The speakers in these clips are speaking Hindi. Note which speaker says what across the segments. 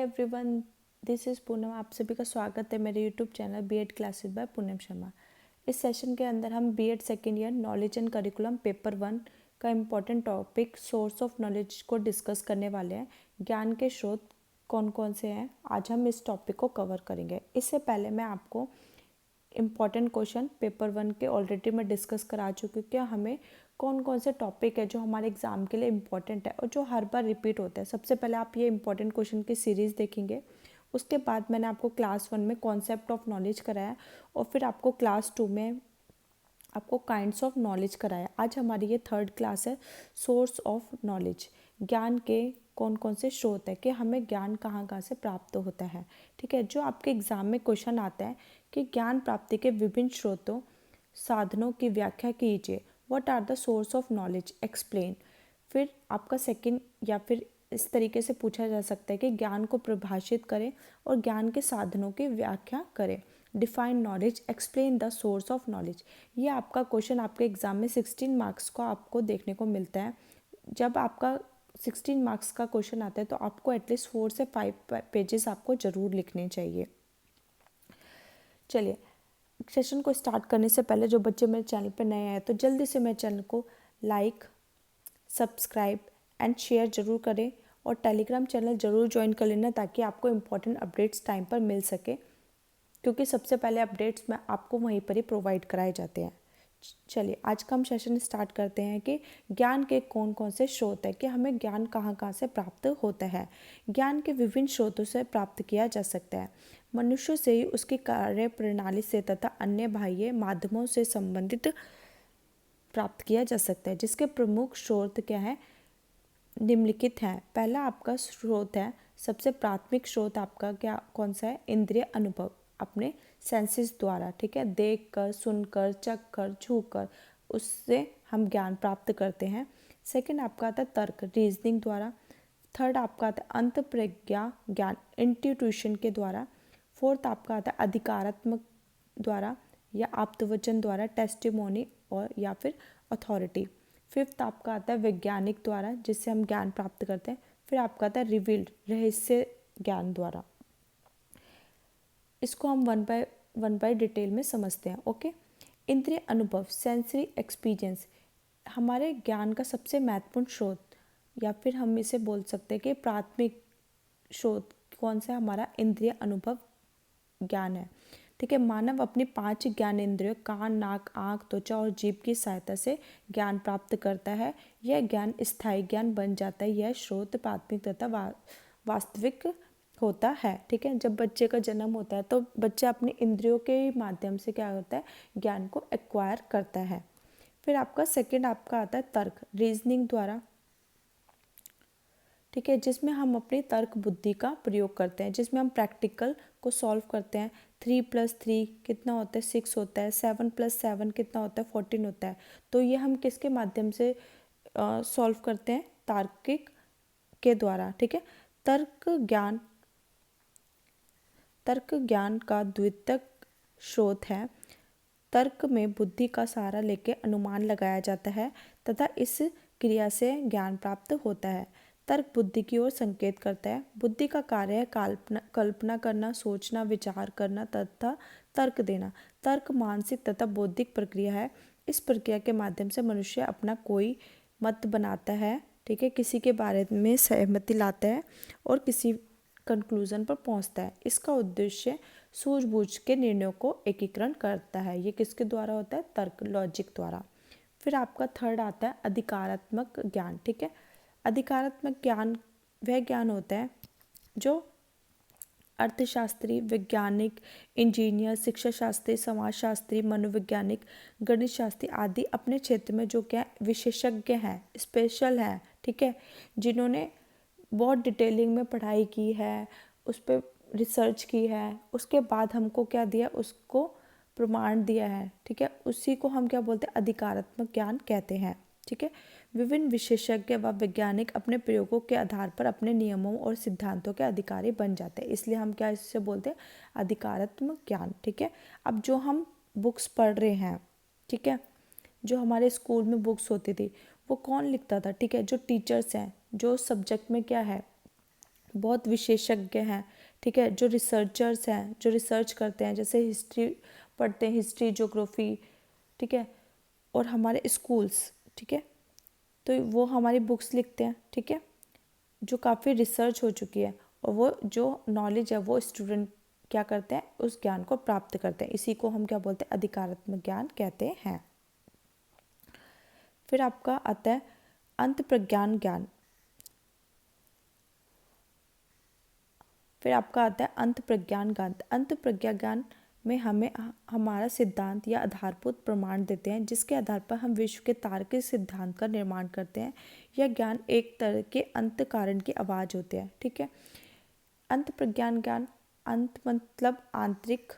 Speaker 1: Everyone, this is Poonam. आप सभी का स्वागत है मेरे YouTube channel BEd classes by Poonam Sharma. इस सेशन के अंदर हम BEd second year knowledge and curriculum paper 1 का important topic source of knowledge को डिस्कस करने वाले हैं। ज्ञान के स्रोत कौन कौन से हैं, आज हम इस टॉपिक को कवर करेंगे। इससे पहले मैं आपको इम्पॉर्टेंट क्वेश्चन पेपर 1 के ऑलरेडी मैं डिस्कस करा चुकी हूँ कि हमें कौन कौन से टॉपिक है जो हमारे एग्जाम के लिए इम्पॉर्टेंट है और जो हर बार रिपीट होता है। सबसे पहले आप ये इम्पॉर्टेंट क्वेश्चन की सीरीज़ देखेंगे। उसके बाद मैंने आपको क्लास 1 में कॉन्सेप्ट ऑफ नॉलेज कराया और फिर आपको क्लास 2 में आपको काइंड्स ऑफ नॉलेज कराया। आज हमारी ये थर्ड क्लास है, सोर्स ऑफ नॉलेज। ज्ञान के कौन कौन से स्रोत है कि हमें ज्ञान कहाँ कहाँ से प्राप्त होता है। ठीक है, जो आपके एग्जाम में क्वेश्चन आता है कि ज्ञान प्राप्ति के विभिन्न स्रोतों साधनों की व्याख्या कीजिए। What are the source of knowledge, explain. फिर आपका सेकंड या फिर इस तरीके से पूछा जा सकता है कि ज्ञान को परिभाषित करें और ज्ञान के साधनों की व्याख्या करें। Define knowledge, explain the source of knowledge. ये आपका क्वेश्चन आपके एग्जाम में 16 मार्क्स को आपको देखने को मिलता है। जब आपका 16 मार्क्स का क्वेश्चन आता है तो आपको एटलीस्ट 4 से 5 पेजेस आपको ज़रूर लिखने चाहिए। चलिए, सेशन को स्टार्ट करने से पहले जो बच्चे मेरे चैनल पर नए आए तो जल्दी से मेरे चैनल को लाइक, सब्सक्राइब एंड शेयर ज़रूर करें और टेलीग्राम चैनल ज़रूर ज्वाइन कर लेना ताकि आपको इम्पोर्टेंट अपडेट्स टाइम पर मिल सके, क्योंकि सबसे पहले अपडेट्स मैं आपको वहीं पर ही प्रोवाइड कराए जाते हैं। चलिए, आज का हम सेशन स्टार्ट करते हैं कि ज्ञान के कौन कौन से स्रोत है कि हमें ज्ञान कहाँ कहाँ से प्राप्त होता है। ज्ञान के विभिन्न स्रोतों से प्राप्त किया जा सकता है। मनुष्य से ही उसकी कार्य प्रणाली से तथा अन्य बाह्य माध्यमों से संबंधित प्राप्त किया जा सकता है, जिसके प्रमुख स्रोत क्या है, निम्नलिखित हैं। पहला आपका स्रोत है, सबसे प्राथमिक स्रोत आपका क्या कौन सा है, इंद्रिय अनुभव, अपने सेंसेस द्वारा। ठीक है, देख कर, सुनकर, चख कर, छू कर उससे हम ज्ञान प्राप्त करते हैं। सेकंड आपका आता है तर्क, रीजनिंग द्वारा। थर्ड आपका आता है अंत प्रज्ञा ज्ञान, इंट्यूट्यूशन के द्वारा। फोर्थ आपका आता है अधिकारात्मक द्वारा या आप्तवचन द्वारा, टेस्टिमोनी और या फिर अथॉरिटी। फिफ्थ आपका आता है वैज्ञानिक द्वारा, जिससे हम ज्ञान प्राप्त करते हैं। फिर आपका आता है रिवील्ड, रहस्य ज्ञान द्वारा। इसको हम वन बाय डिटेल में समझते हैं। ओके, इंद्रिय अनुभव, सेंसरी एक्सपीरियंस, हमारे ज्ञान का सबसे महत्वपूर्ण स्रोत या फिर हम इसे बोल सकते हैं कि प्राथमिक स्रोत कौन सा, हमारा इंद्रिय अनुभव ज्ञान है। ठीक है, मानव अपनी 5 ज्ञानेंद्रियों कान, नाक, आँख, त्वचा और जीभ की सहायता से ज्ञान प्राप्त करता है। यह ज्ञान स्थायी ज्ञान बन जाता है। यह स्रोत प्राथमिक तथा वास्तविक होता है। ठीक है, जब बच्चे का जन्म होता है तो बच्चा अपनी इंद्रियों के माध्यम से क्या होता है, ज्ञान को एक्वायर करता है। फिर आपका सेकंड आपका आता है तर्क, रीजनिंग द्वारा। ठीक है, जिसमें हम अपनी तर्क बुद्धि का प्रयोग करते हैं, जिसमें हम प्रैक्टिकल को सॉल्व करते हैं। 3+3 कितना होता है, 6 होता है। 7+7 कितना होता है, 14 होता है। तो ये हम किसके माध्यम से सॉल्व करते हैं, तार्किक के द्वारा। ठीक है, तर्क ज्ञान का द्वितीयक स्रोत है। तर्क में बुद्धि का सहारा लेकर अनुमान लगाया जाता है तथा इस क्रिया से ज्ञान प्राप्त होता है। तर्क बुद्धि की ओर संकेत करता है। बुद्धि का कार्य है कल्पना करना, सोचना, विचार करना तथा तर्क देना। तर्क मानसिक तथा बौद्धिक प्रक्रिया है। इस प्रक्रिया के माध्यम से मनुष्य अपना कोई मत बनाता है। ठीक है, किसी के बारे में सहमति लाता है और किसी कंक्लूजन पर पहुंचता है। इसका उद्देश्य सूझबूझ के निर्णयों को एकीकरण करता है। ये किसके द्वारा होता है, तर्क, लॉजिक द्वारा। फिर आपका थर्ड आता है अधिकारात्मक ज्ञान। ठीक है, अधिकारात्मक ज्ञान वह ज्ञान होता है जो अर्थशास्त्री, वैज्ञानिक, इंजीनियर, शिक्षा शास्त्री, समाजशास्त्री, मनोवैज्ञानिक, गणित शास्त्री आदि अपने क्षेत्र में जो क्या विशेषज्ञ हैं, स्पेशल हैं। ठीक है, जिन्होंने बहुत डिटेलिंग में पढ़ाई की है, उस पर रिसर्च की है, उसके बाद हमको क्या दिया, उसको प्रमाण दिया है। ठीक है, उसी को हम क्या बोलते हैं, अधिकारात्मक ज्ञान कहते हैं। ठीक है, विभिन्न विशेषज्ञ व वैज्ञानिक अपने प्रयोगों के आधार पर अपने नियमों और सिद्धांतों के अधिकारी बन जाते हैं, इसलिए हम क्या इससे बोलते हैं, अधिकारात्मक ज्ञान। ठीक है, अब जो हम बुक्स पढ़ रहे हैं, ठीक है, जो हमारे स्कूल में बुक्स होती थी वो कौन लिखता था, ठीक है, जो टीचर्स हैं, जो सब्जेक्ट में क्या है बहुत विशेषज्ञ हैं, ठीक है, जो रिसर्चर्स हैं, जो रिसर्च करते हैं, जैसे हिस्ट्री पढ़ते हैं, हिस्ट्री, ज्योग्राफी, ठीक है, और हमारे स्कूल्स, ठीक है, तो वो हमारी बुक्स लिखते हैं, ठीक है, जो काफ़ी रिसर्च हो चुकी है, और वो जो नॉलेज है वो स्टूडेंट क्या करते हैं, उस ज्ञान को प्राप्त करते हैं। इसी को हम क्या बोलते हैं, अधिकारात्मक ज्ञान कहते हैं। फिर आपका आता है अंतःप्रज्ञान ज्ञान। फिर आपका आता है अंतःप्रज्ञान ज्ञान। अंतःप्रज्ञा ज्ञान में हमें हमारा सिद्धांत या आधारभूत प्रमाण देते हैं, जिसके आधार पर हम विश्व के तार्किक सिद्धांत का निर्माण करते हैं। यह ज्ञान एक तरह के अंत कारण की आवाज़ होते हैं, ठीक है। अंतःप्रज्ञान ज्ञान, अंत मतलब आंतरिक,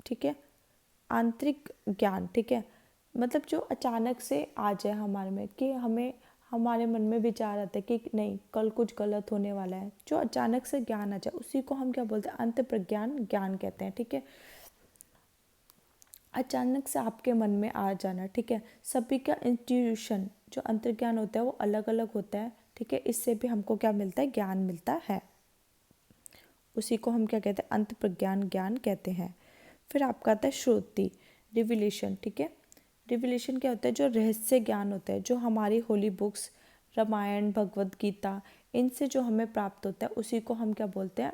Speaker 1: ठीक है, आंतरिक ज्ञान, ठीक है, मतलब जो अचानक से आ जाए हमारे में, कि हमें हमारे मन में विचार आता है कि नहीं कल कुछ गलत होने वाला है, जो अचानक से ज्ञान आ जाए उसी को हम क्या बोलते हैं, अंतःप्रज्ञान ज्ञान कहते हैं, ठीक है। अचानक से आपके मन में आ जाना, ठीक है। सभी का इंट्यूशन जो अंतर्ज्ञान होता है वो अलग अलग होता है, ठीक है, इससे भी हमको क्या मिलता है, ज्ञान मिलता है। उसी को हम क्या कहते हैं, अंतःप्रज्ञान ज्ञान कहते हैं। फिर आपका आता है श्रुति, रिविलेशन, ठीक है। रिविलेशन क्या होता है, जो रहस्य ज्ञान होता है, जो हमारी होली बुक्स, रामायण, भगवत गीता, इनसे जो हमें प्राप्त होता है उसी को हम क्या बोलते हैं,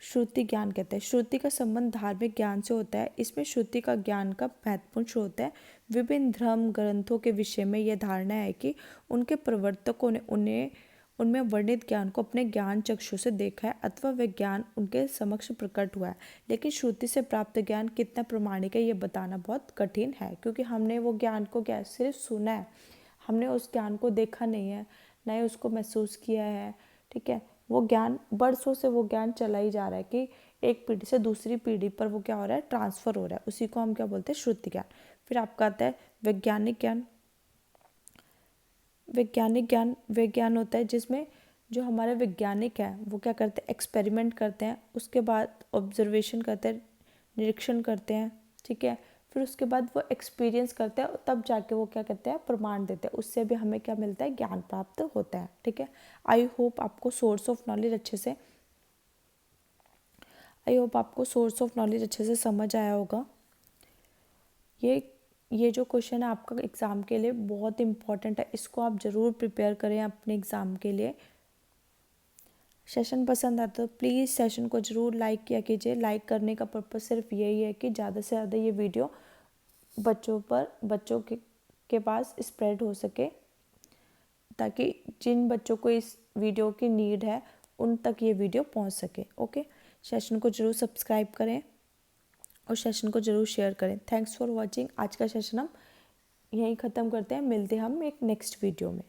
Speaker 1: श्रुति ज्ञान कहते हैं। श्रुति का संबंध धार्मिक ज्ञान से होता है। इसमें श्रुति का ज्ञान का महत्वपूर्ण स्रोत है। विभिन्न धर्म ग्रंथों के विषय में यह धारणा है कि उनके प्रवर्तकों ने उन्हें उनमें वर्णित ज्ञान को अपने ज्ञान चक्षु से देखा है अथवा वह ज्ञान उनके समक्ष प्रकट हुआ है। लेकिन श्रुति से प्राप्त ज्ञान कितना प्रमाणिक है ये बताना बहुत कठिन है, क्योंकि हमने वो ज्ञान को क्या सिर्फ सुना है, हमने उस ज्ञान को देखा नहीं है, ना ही उसको महसूस किया है, ठीक है। वो ज्ञान बरसों से वो ज्ञान चला ही जा रहा है कि एक पीढ़ी से दूसरी पीढ़ी पर वो क्या हो रहा है, ट्रांसफ़र हो रहा है। उसी को हम क्या बोलते हैं, श्रुति ज्ञान। फिर आपका आता है वैज्ञानिक ज्ञान। वैज्ञानिक ज्ञान वह ज्ञान होता है जिसमें जो हमारे वैज्ञानिक हैं वो क्या करते हैं, एक्सपेरिमेंट करते हैं, उसके बाद ऑब्जर्वेशन करते हैं, निरीक्षण करते हैं, ठीक है। फिर उसके बाद वो एक्सपीरियंस करते हैं, तब जाके वो क्या कहते हैं, प्रमाण देते हैं। उससे भी हमें क्या मिलता है, ज्ञान प्राप्त होता है, ठीक है। आई होप आपको सोर्स ऑफ नॉलेज अच्छे से आई होप आपको सोर्स ऑफ नॉलेज अच्छे से समझ आया होगा। ये ये जो क्वेश्चन है आपका एग्ज़ाम के लिए बहुत इंपॉर्टेंट है, इसको आप ज़रूर प्रिपेयर करें अपने एग्ज़ाम के लिए। सेशन पसंद आता तो प्लीज़ सेशन को ज़रूर लाइक किया कीजिए। लाइक करने का पर्पज़ सिर्फ यही है कि ज़्यादा से ज़्यादा ये वीडियो बच्चों के पास स्प्रेड हो सके, ताकि जिन बच्चों को इस वीडियो की नीड है उन तक ये वीडियो पहुंच सके। ओके, सेशन को ज़रूर सब्सक्राइब करें और सेशन को ज़रूर शेयर करें। Thanks for watching. आज का सेशन हम यहीं ख़त्म करते हैं, मिलते हैं हम एक नेक्स्ट वीडियो में।